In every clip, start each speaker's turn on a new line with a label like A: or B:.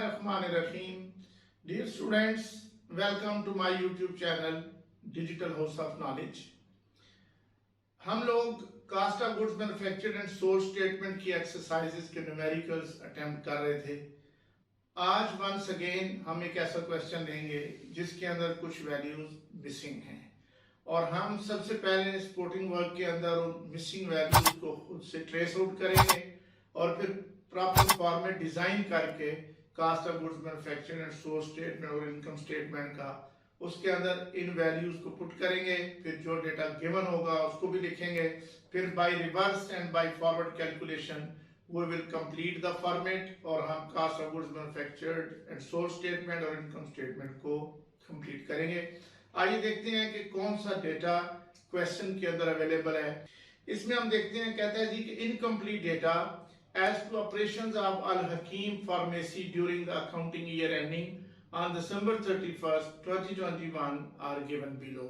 A: Bismillahirrahmanirrahim. Dear students, welcome to my YouTube channel Digital House of Knowledge. हम लोग cost of goods manufactured and sold statement की exercises के numericals attempt कर रहे थे। आज वंस अगेन हम एक ऐसा क्वेश्चन लेंगे जिसके अंदर कुछ वैल्यूज मिसिंग हैं और हम सबसे पहले स्पोर्टिंग वर्क के अंदर उन मिसिंग वैल्यूज को खुद से ट्रेस आउट करेंगे और फिर प्रॉपर फॉर्मेट डिजाइन करके cost of goods manufactured and sold statement और इनकम स्टेटमेंट का उसके अंदर इन वैल्यूज को पुट करेंगे, फिर जो डेटा गिवन होगा उसको भी लिखेंगे, फिर by reverse and by forward calculation we will complete the format और हम cost of goods manufactured and sold statement और इनकम स्टेटमेंट को कंप्लीट करेंगे। आइए देखते हैं कि कौन सा डेटा क्वेश्चन के अंदर अवेलेबल है। इसमें हम देखते हैं, कहता है जी कि incomplete data as to operations of Al Hakim Pharmacy during the accounting year ending on December 31st, 2021 are given below.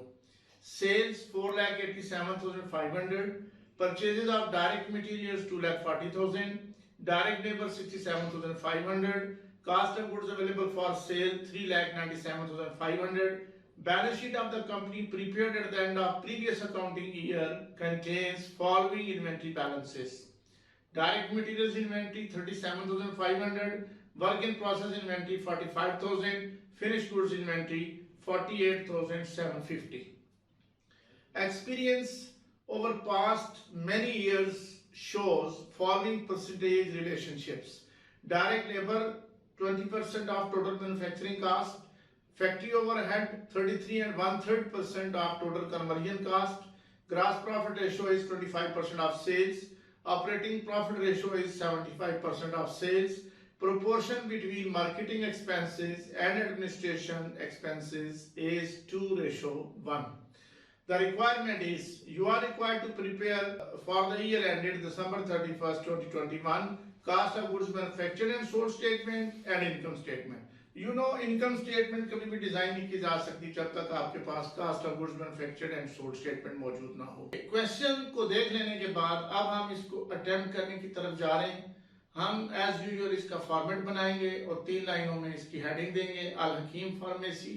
A: Sales 4,87,500, purchases of direct materials 2,40,000, direct labor 67,500, cost of goods available for sale 3,97,500. Balance sheet of the company prepared at the end of previous accounting year contains following inventory balances. Direct materials inventory 37,500, work in process inventory 45,000, finished goods inventory 48,750. Experience over past many years shows following percentage relationships. Direct labor 20% of total manufacturing cost, factory overhead 33 and 1/3% of total conversion cost, gross profit ratio is 25% of sales, operating profit ratio is 75% of sales, proportion between marketing expenses and administration expenses is 2:1. The requirement is you are required to prepare for the year ended December 31st, 2021 cost of goods manufactured and sold statement and income statement. You know, income statement कभी भी design नहीं की जा सकती जब तक आपके पास cost of goods manufactured and sold statement मौजूद ना हो। क्वेश्चन को देख लेने के बाद अब हम इसको अटेम्प्ट करने की तरफ जा रहे हैं। हम एज यूजुअल इसका फॉर्मेट बनाएंगे और 3 लाइनों में इसकी हेडिंग देंगे। Al Hakim pharmacy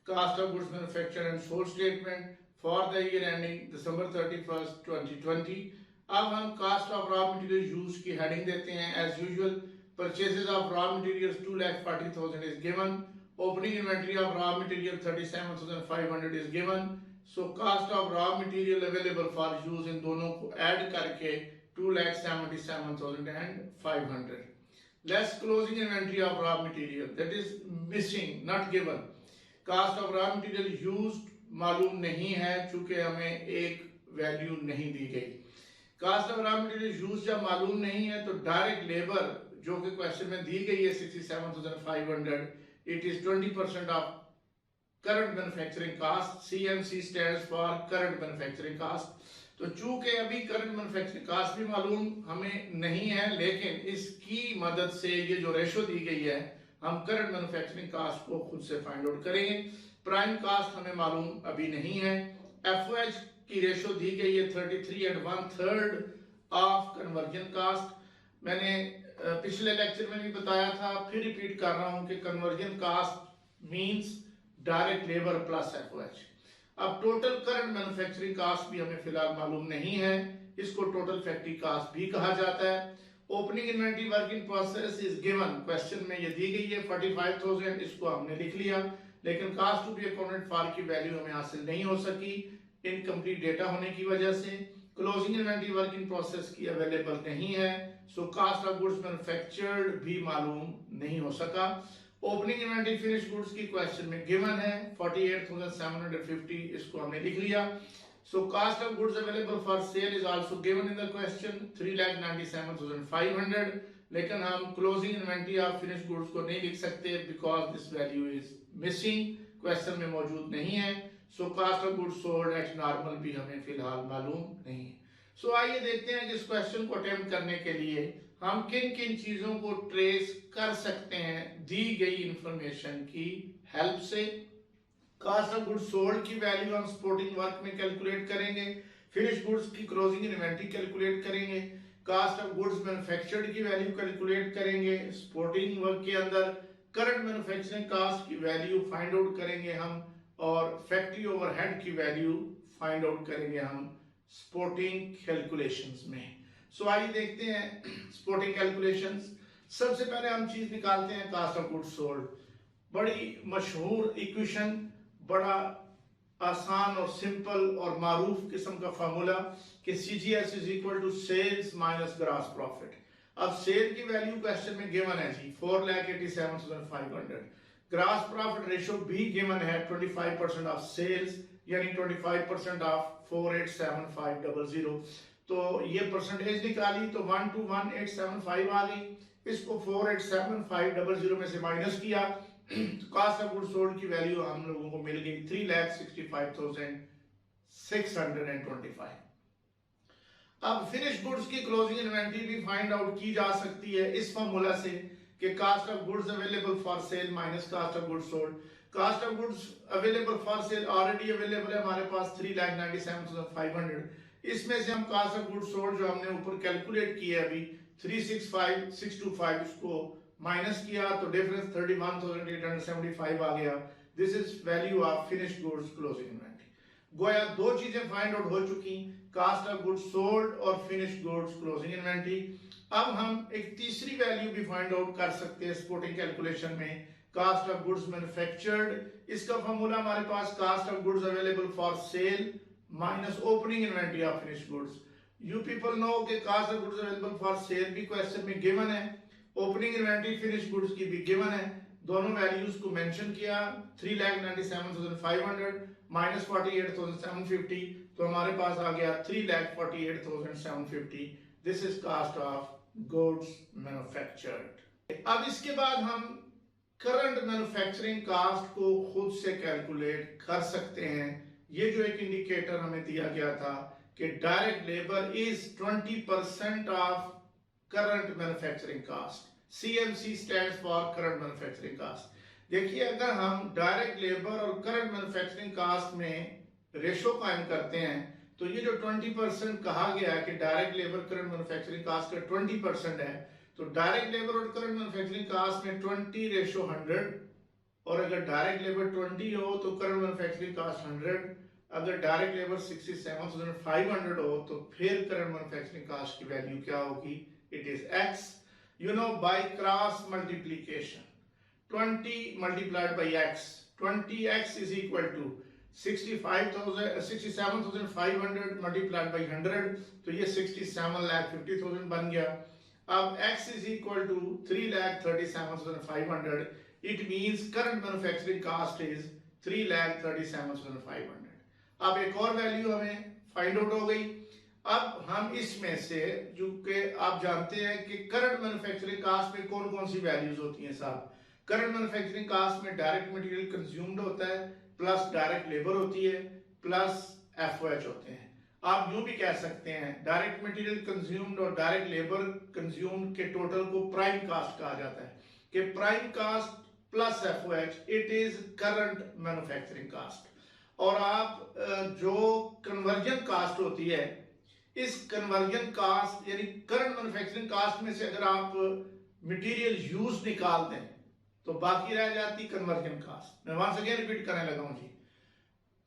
A: cost of goods manufactured and sold statement for the year ending December 31st, 2020। अब हम cost of raw material use की हेडिंग देते हैं as usual. Purchases of raw materials 2,40,000 is given. Opening inventory of raw material 37,500 is given. So cost of raw material available for use in दोनों को add करके 2,77,500. Less closing inventory of raw material that is missing, not given. Cost of raw material used मालूम नहीं है चूंकि हमें एक value नहीं दी गई। Cost of raw material used जब मालूम नहीं है तो डायरेक्ट लेबर जो कि क्वेश्चन में दी गई है 67,500, it is 20% of current manufacturing cost. CMC stands for current manufacturing cost. तो चूंकि अभी करंट मैन्युफैक्चरिंग कास्ट भी मालूम हमें नहीं है, लेकिन इसकी मदद से ये जो रेशो दी गई है हम करंट मैन्युफैक्चरिंग कास्ट को खुद से फाइंड आउट करेंगे। प्राइम कास्ट हमें मालूम अभी नहीं है। FOH की रेशो दी गई है 33 and 1/3 ऑफ कन्वर्जन कास्ट। मैंने पिछले लेक्चर में भी बताया था, फिर रिपीट कर रहा हूं कि conversion cost means direct labour plus FOH। अब टोटल करंट मैन्युफैक्चरिंग कास्ट भी हमें फिलहाल मालूम नहीं है, इसको टोटल फैक्ट्री कास्ट भी कहा जाता है। Opening inventory work in process is given, question में ये दी गई है 45,000, इसको हमने लिख लिया, लेकिन cost to be accounted for की वैल्यू हमें हासिल नहीं हो सकी इनकम्प्लीट डेटा होने की वजह से। Closing inventory work in process की अवेलेबल नहीं है, so cost of goods manufactured भी मालूम नहीं हो सका। ओपनिंग इन्वेंटरी फिनिश गुड्स की क्वेश्चन में गिवन है 48,750, इसको हमने लिख लिया। So cost of goods available for sale is also given in the question 3,97,500, लेकिन हम closing inventory of finish goods को नहीं लिख सकते because this value is missing, question में मौजूद नहीं है। So cost of goods sold at normal भी हमें फिलहाल मालूम नहीं है। सो आइए देखते हैं कि इस क्वेश्चन को अटेम्प्ट करने के लिए हम किन किन चीजों को ट्रेस कर सकते हैं दी गई इंफॉर्मेशन की हेल्प से। कास्ट ऑफ गुड्स सोल्ड की वैल्यू हम सपोर्टिंग वर्क में कैलकुलेट करेंगे, फिनिश गुड्स की क्लोजिंग इन्वेंटरी कैलकुलेट करेंगे, कास्ट ऑफ गुड्स मैन्युफैक्चर्ड की वैल्यू कैलकुलेट करेंगे सपोर्टिंग वर्क के अंदर, करंट मैन्युफैक्चरिंग कास्ट की वैल्यू फाइंड आउट करेंगे हम, और फैक्ट्री ओवरहेड की वैल्यू फाइंड आउट करेंगे हम स्पोर्टिंग कैलकुलेशंस में। सो आइए देखते हैं स्पोर्टिंग कैलकुलेशंस। सबसे पहले हम चीज निकालते हैं कास्ट ऑफ गुड्स सोल्ड। बड़ी मशहूर इक्वेशन, बड़ा आसान और सिंपल और मारूफ किस्म का फार्मूला कि CGS is equal to sales minus gross profit. अब सेल की वैल्यू क्वेश्चन में गिवन है जी 4,87,500। ग्रॉस प्रॉफिट रेशियो भी गिवन है 25% ऑफ सेल्स, यानी 25% ऑफ 4,87,500। तो ये परसेंटेज निकाली तो 121,875 आ गई। इसको 4,87,500 में से माइनस किया तो कास्ट ऑफ गुड्स सोल्ड की वैल्यू हम लोगों को मिल गई 3,65,625। अब फिनिश गुड्स की क्लोजिंग इन्वेंटरी भी फाइंड आउट की जा सकती है इस फार्मूला से कि cost of goods available for sale minus cost of goods sold. Cost of goods available for sale already available है हमारे पास 3,97,500। इसमें से हम कास्ट ऑफ गुड्स सोल्ड जो हमने ऊपर कैलकुलेट किया अभी 365,625, इसको माइनस किया तो डिफरेंस 31,875 आ गया। This is value of finish goods closing inventory. गोया दो चीजें फाइंड आउट हो चुकी, कास्ट ऑफ गुड्स सोल्ड और फिनिश गुड्स क्लोजिंग इन्वेंटरी। अब हम एक तीसरी वैल्यू भी फाइंड आउट कर सकते हैं स्पोर्टिंग कैलकुलेशन में, कास्ट ऑफ गुड्स मैन्युफैक्चर्ड। इसका फॉर्मूला हमारे पास cost of goods available for sale minus opening inventory of finish goods. You people know कि cost of goods available for sale भी क्वेश्चन में गिवन है, ओपनिंग इन्वेंटरी फिनिश गुड्स की भी given है। दोनों वैल्यूज को मेंशन किया 3,97,500 माइनस 48,750, तो हमारे पास आ गया 3,48,750। This is cost of goods manufactured. अब इसके बाद हम करंट मैन्युफैक्चरिंग कास्ट को खुद से कैलकुलेट कर सकते हैं। ये जो एक इंडिकेटर हमें दिया गया था कि direct labour is 20% of current manufacturing cost. CMC stands for current manufacturing cost. देखिए अगर हम डायरेक्ट लेबर और करंट मैन्युफैक्चरिंग कास्ट में रेशो कायम करते हैं तो ये जो 20% कहा गया है कि direct labour current manufacturing cost का 20% है, तो डायरेक्ट लेबर और करंट मैन्युफैक्चरिंग कास्ट में 20:100, और अगर डायरेक्ट लेबर 20 हो तो करंट मैन्युफैक्चरिंग कास्ट 100। अगर डायरेक्ट लेबर 67,500 हो तो फिर करंट मैन्युफैक्चरिंग कास्ट की वैल्यू क्या होगी? It is X, you know, by cross multiplication 20 multiplied by X, 20X is equal to 67,500 multiplied by 100, तो ये 67,50,000 बन गया। अब X is equal to 3,37,500, it means current manufacturing cost is 3,37,500। अब एक और वैल्यू हमें फाइंड आउट हो गई। अब हम इसमें से, जो कि आप जानते हैं कि करंट मैन्युफैक्चरिंग कास्ट में कौन कौन सी वैल्यूज होती हैं साहब। करंट मैन्युफैक्चरिंग कास्ट में डायरेक्ट मटेरियल कंज्यूम्ड होता है, प्लस डायरेक्ट लेबर होती है, प्लस FOH होते हैं। आप यूं भी कह सकते हैं डायरेक्ट मटेरियल कंज्यूम्ड और डायरेक्ट लेबर कंज्यूम्ड के टोटल को प्राइम कास्ट कहा जाता है कि prime cost plus FOH it is current manufacturing cost. और आप जो कन्वर्जन कास्ट होती है, इस कन्वर्जन कास्ट यानी करंट मैन्युफैक्चरिंग कास्ट में से अगर आप मटेरियल यूज निकाल दें तो बाकी रह जाती कन्वर्जन कास्ट। मैं वहां से रिपीट करने लगा हूं जी।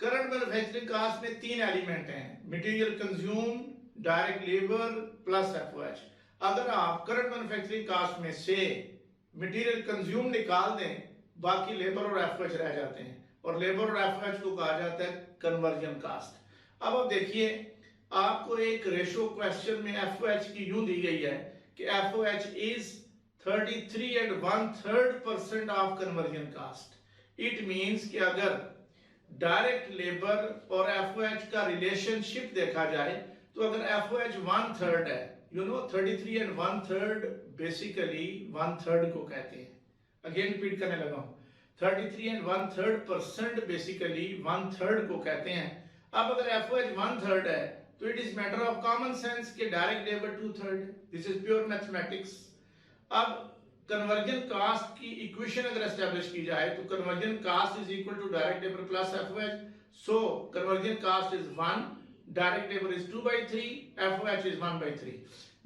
A: करंट मैन्युफैक्चरिंग कास्ट में 3 एलिमेंट हैं, material consume, direct labour plus FOH। अगर आप करंट मैन्युफैक्चरिंग कास्ट में से मटेरियल कंज्यूम निकाल दें, बाकी लेबर और FOH रह जाते हैं, और लेबर और FOH को कहा जाता है कन्वर्जन कास्ट। अब आप देखिए, आपको एक रेशो क्वेश्चन में FOH की यूं दी गई है कि FOH is 33 1/3% of conversion cost. It means कि अगर डायरेक्ट लेबर और FOH का रिलेशनशिप देखा जाए तो अगर FOH 1/3 है, यू नो 33 1/3 बेसिकली 1/3 को कहते हैं। अगेन रिपीट करने लगा हूं, 33 1/3% बेसिकली 1/3 को कहते हैं। अब अगर FOH 1/3 है तो it is matter of common sense कि direct labour 2/3। This is pure mathematics. अब कन्वर्जन कास्ट की इक्वेशन अगर एस्टेब्लिश की जाए तो conversion cost is equal to direct labour plus FOH। So conversion cost is 1, direct labour is 2/3, FOH is 1/3।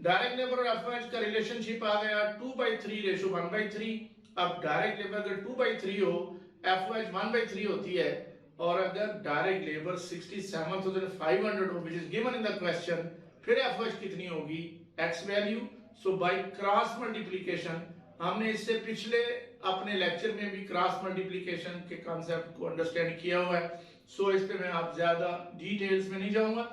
A: Direct labour और FOH का relationship आ गया 2/3 रेशो 1/3। अब डायरेक्ट लेबर अगर 2/3 हो, FOH 1/3 होती है, और अगर डायरेक्ट लेबर 67,500 हो which is given in the question, फिर FOH कितनी होगी, x value. So by cross multiplication, हमने इससे पिछले अपने लेक्चर में भी क्रॉस मल्टीप्लीकेशन के कॉन्सेप्ट को अंडरस्टैंड किया हुआ है, सो इस पे मैं आप ज्यादा डिटेल्स में नहीं जाऊंगा।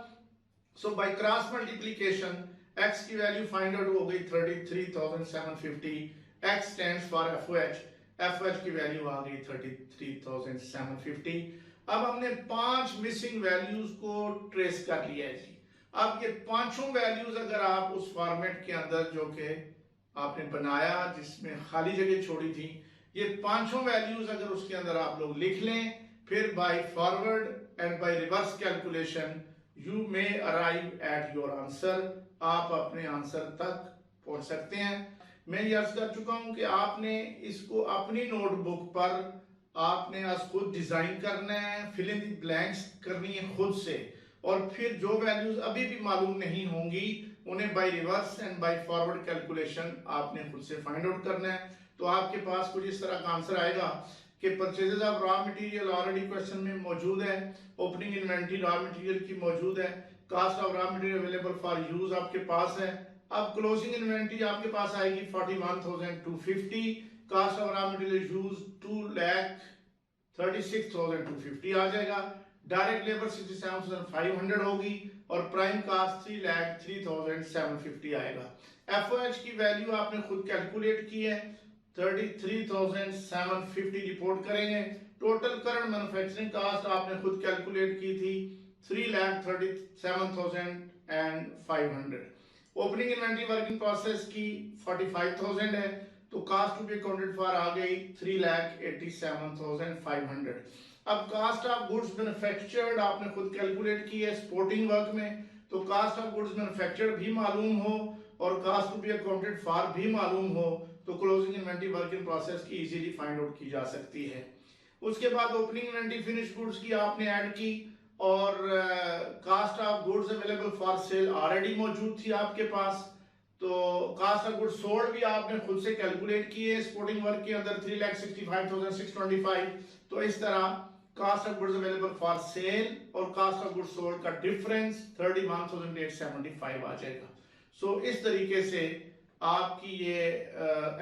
A: सो बाय क्रॉस मल्टीप्लीकेशन x की वैल्यू फाइंड आउट हो गई 33,750, x stands for FOH, FOH की वैल्यू आ गई 33,750। अब हमने 5 मिसिंग वैल्यूज को ट्रेस कर लिया है जी। अब ये पांचों वैल्यूज अगर आप उस फॉर्मेट के अंदर जो कि आपने बनाया जिसमें खाली जगह छोड़ी थी, ये पांचों वैल्यूज अगर उसके अंदर आप लोग लिख लें, फिर by forward and by reverse calculation you may arrive at your answer, आप अपने आंसर तक पहुंच सकते हैं। मैं ये अर्ज कर चुका हूं कि आपने इसको अपनी नोटबुक पर आपने आज खुद डिजाइन करना है, फिल इन द ब्लैंक्स करनी है खुद से, और फिर जो वैल्यूज अभी भी मालूम नहीं होंगी उन्हें by reverse and by forward calculation आपने खुद से फाइंड आउट करना है। तो आपके पास कुछ इस तरह का आंसर आएगा कि purchases of raw material already question में मौजूद है, ओपनिंग इन्वेंटरी रॉ मटेरियल की मौजूद है, cost of raw material available for use आपके पास है। अब क्लोजिंग इन्वेंटरी आपके पास आएगी 41,250, cost of raw material use 2,36,250 आ जाएगा, डायरेक्ट लेबर 67,500 होगी और प्राइम कास्ट 3,03,750 आएगा। FOH की वैल्यू आपने खुद कैलकुलेट की है 33,750 रिपोर्ट करेंगे। टोटल करंट मैन्युफैक्चरिंग कास्ट आपने खुद कैलकुलेट की थी 3,37,500। ओपनिंग इन्वेंटरी वर्किंग प्रोसेस की 45,000 है, तो cost to be accounted for आ गई 3,87,500। अब कास्ट ऑफ गुड्स मैन्युफैक्चर्ड आपने खुद कैलकुलेट की है स्पोर्टिंग वर्क में, तो कास्ट ऑफ गुड्स मैन्युफैक्चर्ड भी मालूम हो और cost to be accounted for भी मालूम हो, तो closing inventory work in process की इजीली फाइंड आउट की जा सकती है। उसके बाद ओपनिंग इन्वेंटरी फिनिश गुड्स की आपने ऐड की, और cost of goods available for sale already मौजूद थी आपके पास, तो कास्ट ऑफ गुड्स सोल्ड भी आपने खुद से कैलकुलेट किए स्पोर्टिंग वर्क के अंदर 3,65,625। तो इस तरह cost of goods available for sale और कास्ट ऑफ गुड्स सोल्ड का डिफरेंस 31,875 आ जाएगा। सो इस तरीके से आपकी ये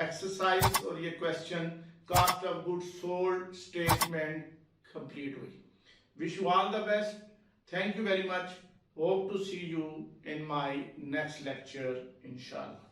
A: एक्सरसाइज और ये question cost of goods sold statement complete हुई। Wish you all the best, thank you very much, hope to see you in my next lecture इंशाल्लाह।